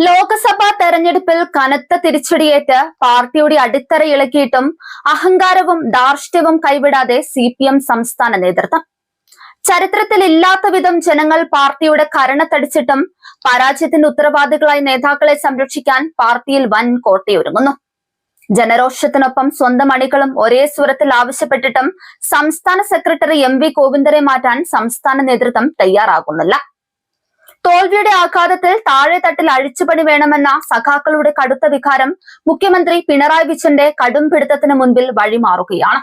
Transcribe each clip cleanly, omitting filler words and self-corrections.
ലോക്സഭാ തെരഞ്ഞെടുപ്പിൽ കനത്ത തിരിച്ചടിയേറ്റ് പാർട്ടിയുടെ അടിത്തറ ഇളക്കിയിട്ടും അഹങ്കാരവും ധാർഷ്ട്യവും കൈവിടാതെ CPM സംസ്ഥാന നേതൃത്വം. ചരിത്രത്തിൽ ഇല്ലാത്ത വിധം ജനങ്ങൾ പാർട്ടിയുടെ കരണത്തടിച്ചിട്ടും പരാജയത്തിന്റെ ഉത്തരവാദികളായ നേതാക്കളെ സംരക്ഷിക്കാൻ പാർട്ടിയിൽ വൻ കോട്ടയൊരുങ്ങുന്നു. ജനരോഷത്തിനൊപ്പം സ്വന്തം അണികളും ഒരേ സ്വരത്തിൽ ആവശ്യപ്പെട്ടിട്ടും സംസ്ഥാന സെക്രട്ടറി MV ഗോവിന്ദനെ മാറ്റാൻ സംസ്ഥാന നേതൃത്വം തയ്യാറാകുന്നില്ല. തോൽവിയുടെ ആഘാതത്തിൽ താഴെത്തട്ടിൽ അഴിച്ചുപണി വേണമെന്ന സഖാക്കളുടെ കടുത്ത വികാരം മുഖ്യമന്ത്രി പിണറായി വിജയന്റെ കടും പിടുത്തത്തിന് മുൻപിൽ വഴിമാറുകയാണ്.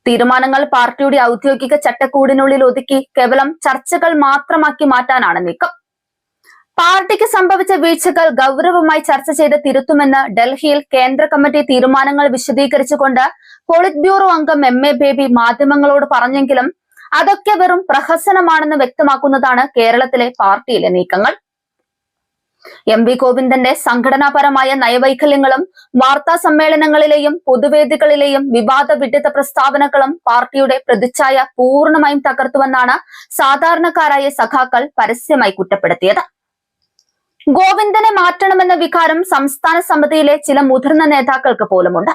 തീരുമാനങ്ങൾ പാർട്ടിയുടെ ഔദ്യോഗിക ചട്ടക്കൂടിനുള്ളിൽ ഒതുക്കി കേവലം ചർച്ചകൾ മാത്രമാക്കി മാറ്റാനാണ് നീക്കം. പാർട്ടിക്ക് സംഭവിച്ച വീഴ്ചകൾ ഗൗരവമായി ചർച്ച ചെയ്ത് തിരുത്തുമെന്ന് ഡൽഹിയിൽ കേന്ദ്ര കമ്മിറ്റി തീരുമാനങ്ങൾ വിശദീകരിച്ചുകൊണ്ട് പോളിറ്റ് ബ്യൂറോ അംഗം MA ബേബി മാധ്യമങ്ങളോട് പറഞ്ഞെങ്കിലും അതൊക്കെ വെറും പ്രഹസനമാണെന്ന് വ്യക്തമാക്കുന്നതാണ് കേരളത്തിലെ പാർട്ടിയിലെ നീക്കങ്ങൾ. MV ഗോവിന്ദന്റെ സംഘടനാപരമായ നയവൈകല്യങ്ങളും വാർത്താ സമ്മേളനങ്ങളിലെയും പൊതുവേദികളിലെയും വിവാദ വിഡിത പ്രസ്താവനകളും പാർട്ടിയുടെ പ്രതിച്ഛായ പൂർണ്ണമായും തകർത്തുവെന്നാണ് സാധാരണക്കാരായ സഖാക്കൾ പരസ്യമായി കുറ്റപ്പെടുത്തിയത്. ഗോവിന്ദനെ മാറ്റണമെന്ന വികാരം സംസ്ഥാന സമിതിയിലെ ചില മുതിർന്ന നേതാക്കൾക്ക് പോലുമുണ്ട്.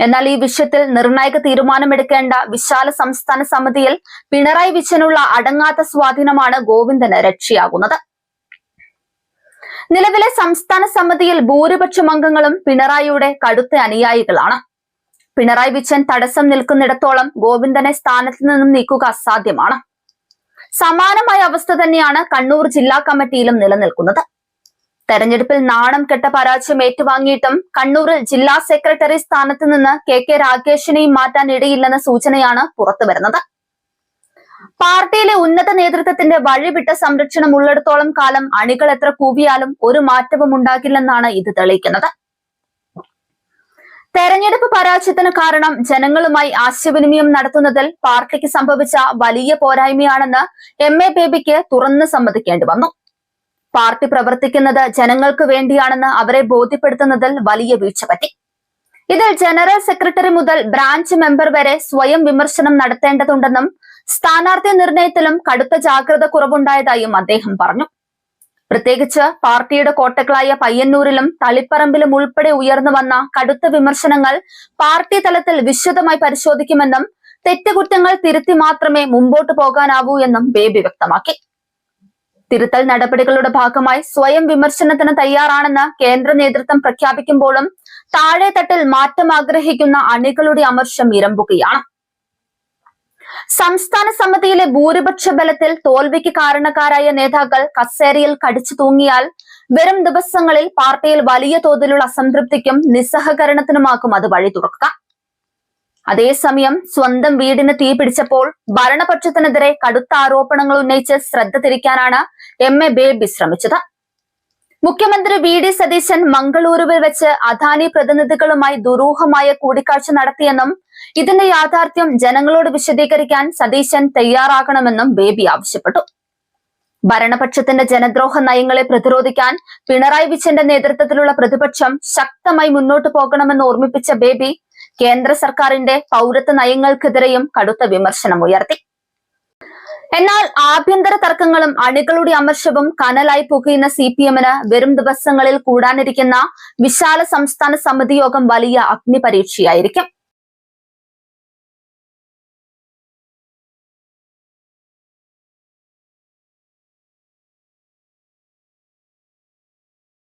എന്നാൽ ഈ വിഷയത്തിൽ നിർണായക തീരുമാനമെടുക്കേണ്ട വിശാല സംസ്ഥാന സമിതിയിൽ പിണറായി വിജയനുള്ള അടങ്ങാത്ത സ്വാധീനമാണ് ഗോവിന്ദന് രക്ഷയാകുന്നത്. നിലവിലെ സംസ്ഥാന സമിതിയിൽ ഭൂരിപക്ഷം അംഗങ്ങളും പിണറായിയുടെ കടുത്ത അനുയായികളാണ്. പിണറായി വിജയൻ തടസ്സം നിൽക്കുന്നിടത്തോളം ഗോവിന്ദനെ സ്ഥാനത്ത് നിന്നും നീക്കുക അസാധ്യമാണ്. സമാനമായ അവസ്ഥ തന്നെയാണ് കണ്ണൂർ ജില്ലാ കമ്മിറ്റിയിലും നിലനിൽക്കുന്നത്. തെരഞ്ഞെടുപ്പിൽ നാണം കെട്ട പരാജയം ഏറ്റുവാങ്ങിയിട്ടും കണ്ണൂരിൽ ജില്ലാ സെക്രട്ടറി സ്ഥാനത്ത് നിന്ന് KK രാഗേഷിനെയും മാറ്റാൻ ഇടയില്ലെന്ന സൂചനയാണ് പുറത്തുവരുന്നത്. പാർട്ടിയിലെ ഉന്നത നേതൃത്വത്തിന്റെ വഴിവിട്ട സംരക്ഷണം ഉള്ളിടത്തോളം കാലം അണികൾ എത്ര കൂവിയാലും ഒരു മാറ്റവും ഉണ്ടാകില്ലെന്നാണ് ഇത് തെളിയിക്കുന്നത്. തെരഞ്ഞെടുപ്പ് പരാജയത്തിന് കാരണം ജനങ്ങളുമായി ആശയവിനിമയം നടത്തുന്നതിൽ പാർട്ടിക്ക് സംഭവിച്ച വലിയ പോരായ്മയാണെന്ന് MA ബേബിക്ക് തുറന്നു സമ്മതിക്കേണ്ടി വന്നു. പാർട്ടി പ്രവർത്തിക്കുന്നത് ജനങ്ങൾക്ക് വേണ്ടിയാണെന്ന് അവരെ ബോധ്യപ്പെടുത്തുന്നതിൽ വലിയ വീഴ്ച പറ്റി. ഇതിൽ ജനറൽ സെക്രട്ടറി മുതൽ ബ്രാഞ്ച് മെമ്പർ വരെ സ്വയം വിമർശനം നടത്തേണ്ടതുണ്ടെന്നും സ്ഥാനാർത്ഥി നിർണയത്തിലും കടുത്ത ജാഗ്രത കുറവുണ്ടായതായും അദ്ദേഹം പറഞ്ഞു. പ്രത്യേകിച്ച് പാർട്ടിയുടെ കോട്ടകളായ പയ്യന്നൂരിലും തളിപ്പറമ്പിലും ഉൾപ്പെടെ ഉയർന്നു വന്ന കടുത്ത വിമർശനങ്ങൾ പാർട്ടി തലത്തിൽ വിശദമായി പരിശോധിക്കുമെന്നും തെറ്റുകുറ്റങ്ങൾ തിരുത്തി മാത്രമേ മുമ്പോട്ട് പോകാനാവൂ എന്നും ബേബി വ്യക്തമാക്കി. തിരുത്തൽ നടപടികളുടെ ഭാഗമായി സ്വയം വിമർശനത്തിന് തയ്യാറാണെന്ന് കേന്ദ്ര നേതൃത്വം പ്രഖ്യാപിക്കുമ്പോഴും താഴെത്തട്ടിൽ മാറ്റം ആഗ്രഹിക്കുന്ന അണികളുടെ അമർഷം ഇരമ്പുകയാണ്. സംസ്ഥാന സമിതിയിലെ ഭൂരിപക്ഷ ബലത്തിൽ തോൽവിക്ക് കാരണക്കാരായ നേതാക്കൾ കസേരയിൽ കടിച്ചു തൂങ്ങിയാൽ വരും ദിവസങ്ങളിൽ പാർട്ടിയിൽ വലിയ തോതിലുള്ള അസംതൃപ്തിക്കും നിസ്സഹകരണത്തിനുമാകും അത് വഴി തുറക്കുക. അതേസമയം സ്വന്തം വീടിന് തീ പിടിച്ചപ്പോൾ ഭരണപക്ഷത്തിനെതിരെ കടുത്ത ആരോപണങ്ങൾ ഉന്നയിച്ച് ശ്രദ്ധ തിരിക്കാനാണ് MA ബേബി ശ്രമിച്ചത്. മുഖ്യമന്ത്രി VD സതീശൻ മംഗളൂരുവിൽ വെച്ച് അദാനി പ്രതിനിധികളുമായി ദുരൂഹമായ കൂടിക്കാഴ്ച നടത്തിയെന്നും ഇതിന്റെ യാഥാർത്ഥ്യം ജനങ്ങളോട് വിശദീകരിക്കാൻ സതീശൻ തയ്യാറാകണമെന്നും ബേബി ആവശ്യപ്പെട്ടു. ഭരണപക്ഷത്തിന്റെ ജനദ്രോഹ നയങ്ങളെ പ്രതിരോധിക്കാൻ പിണറായി വിജയന്റെ നേതൃത്വത്തിലുള്ള പ്രതിപക്ഷം ശക്തമായി മുന്നോട്ടു പോകണമെന്ന് ഓർമ്മിപ്പിച്ച ബേബി കേന്ദ്ര സർക്കാരിന്റെ പൗരത്വ നയങ്ങൾക്കെതിരെയും കടുത്ത വിമർശനം ഉയർത്തി. എന്നാൽ ആഭ്യന്തര തർക്കങ്ങളും അണികളുടെ അമർഷവും കനലായി പുകയുന്ന CPM-ന് വരും ദിവസങ്ങളിൽ കൂടാനിരിക്കുന്ന വിശാല സംസ്ഥാന സമിതി യോഗം വലിയ അഗ്നിപരീക്ഷയായിരിക്കും.